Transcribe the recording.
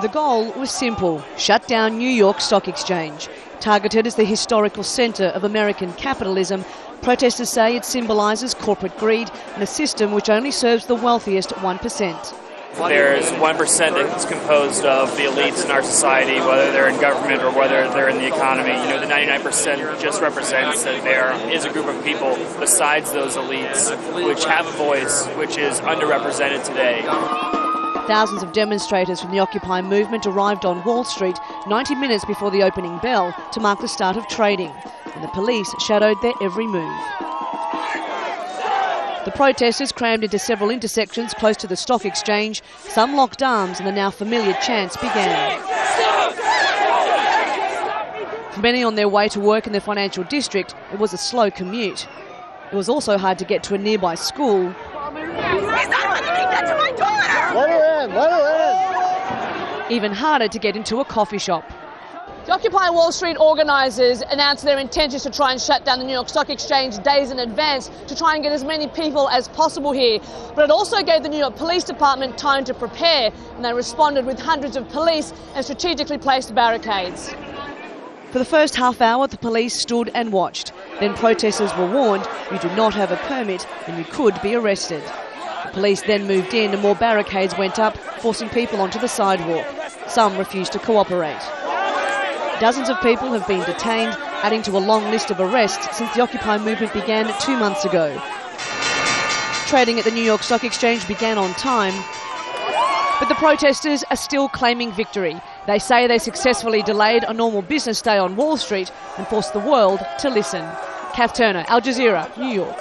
The goal was simple: shut down New York Stock Exchange. Targeted as the historical centre of American capitalism, protesters say it symbolises corporate greed and a system which only serves the wealthiest 1%. There's 1% that's composed of the elites in our society, whether they're in government or whether they're in the economy. You know, the 99% just represents that there is a group of people besides those elites which have a voice which is underrepresented today. Thousands of demonstrators from the Occupy movement arrived on Wall Street 90 minutes before the opening bell to mark the start of trading, and the police shadowed their every move. The protesters crammed into several intersections close to the stock exchange. Some locked arms and the now familiar chants began. For many on their way to work in the financial district, it was a slow commute. It was also hard to get to a nearby school. Even harder to get into a coffee shop. The Occupy Wall Street organisers announced their intentions to try and shut down the New York Stock Exchange days in advance to try and get as many people as possible here. But it also gave the New York Police Department time to prepare, and they responded with hundreds of police and strategically placed barricades. For the first half hour, the police stood and watched. Then protesters were warned, you do not have a permit and you could be arrested. The police then moved in and more barricades went up, forcing people onto the sidewalk. Some refused to cooperate. Dozens of people have been detained, adding to a long list of arrests since the Occupy movement began 2 months ago. Trading at the New York Stock Exchange began on time, but the protesters are still claiming victory. They say they successfully delayed a normal business day on Wall Street and forced the world to listen. Cath, Al Jazeera, New York.